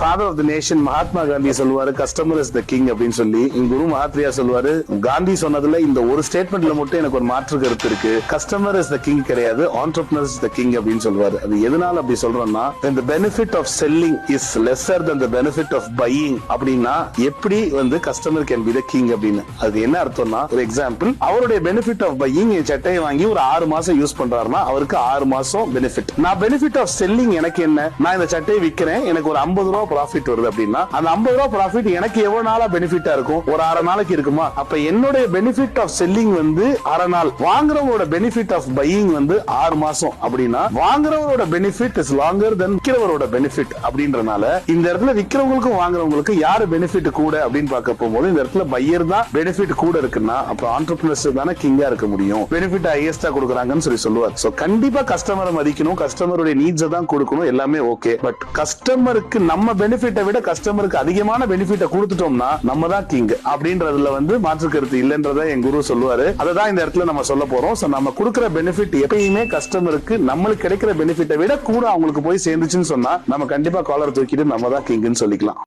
Father of the nation Mahatma Gandhi சொல்லுவாரு customer is the king அப்படின்னு சொல்லி. குரு மகாத்ரியா சொல்லுவாரு காந்தி சொன்னதுல இந்த ஒரு ஸ்டேட்மெண்ட்ல மட்டும் எனக்கு ஒரு மாற்று கருத்து இருக்கு. கஸ்டமர் இஸ் த கிங் கிடையாது, ஆண்டர்பிரினர் இஸ் த கிங் அப்படின்னு சொல்லுவாரு. அது எதனால அப்படி சொல்றோம்னா the benefit of selling is lesser than the benefit of buying அப்படின்னா எப்படி வந்து customer can be the king அப்படின்னு அது என்ன அர்த்தம்னா, ஒரு எக்ஸாம்பிள், அவருடைய பெனிஃபிட் ஆஃப் பையிங் சட்டையை வாங்கி ஒரு 6 மாசம் யூஸ் பண்றாருன்னா அவருக்கு 6 மாசம் பெனிஃபிட். நான் பெனிஃபிட் ஆஃப் செல்லிங் எனக்கு என்ன, நான் இந்த சட்டையை விற்கிறேன், எனக்கு ஒரு 50 ரூபாய் ப்ராஃபிட் வருது அப்படின்னா அந்த 50 ரூபாய் ப்ராஃபிட் எனக்கு எவ்வளவு நாளா பெனிஃபிட்டா இருக்கும், ஒரு 6 நாளைக்கு இருக்குமா? அப்ப என்னுடைய பெனிஃபிட் ஆஃப் செல்லிங் வந்து 6 நாள், வாங்குறவரோட பெனிஃபிட் ஆஃப் பையிங் வந்து 6 மாசம் அப்படின்னா வாங்குறவரோட பெனிஃபிட் இஸ் லாங்கர் தென் விக்கிறவரோட பெனிஃபிட். அப்படின்றனால இந்த இடத்துல விக்கிறவங்களுக்கும் வாங்குறவங்களுக்கு யாரு பெனிஃபிட் கூட அப்படின்னு பார்க்க போகும்போது இந்த இடத்துல பையர் தான் பெனிஃபிட் கூட இருக்குன்னா அப்ப ஆண்டர்பிரினர்ஷிப் தானே கிங்கா இருக்க முடியும். பெனிஃபிட் ஹையஸ்டா கொடுக்குறாங்கன்னு சொல்லுவார். சோ கண்டிப்பா கஸ்டமரை மதிக்கணும், கஸ்டமருடைய நீட்ஸ் தான் கொடுக்கணும், எல்லாமே ஓகே. பட் கஸ்டமருக்கு நம்ம பெனிஃபிட்டை விட கஸ்டமருக்கு அதிகமான பெனிஃபிட்டை கொடுத்துட்டோம்னா நம்ம தான் கிங் அப்படின்றதுல வந்து மாற்று கருத்து இல்லைன்றத என் குரு சொல்லுவாரு. அததான் இந்த இடத்துல நம்ம சொல்ல போறோம். சோ நம்ம கொடுக்கிற பெனிஃபிட் எப்பயுமே கஸ்டமருக்கு நம்மளுக்கு கிடைக்கிற பெனிஃபிட்டை விட கூட அவங்களுக்கு போய் சேர்ந்துச்சுன்னு சொன்னா நம்ம கண்டிப்பா காலர் தூக்கிட்டு நம்ம தான் கிங்னு சொல்லிக்கலாம்.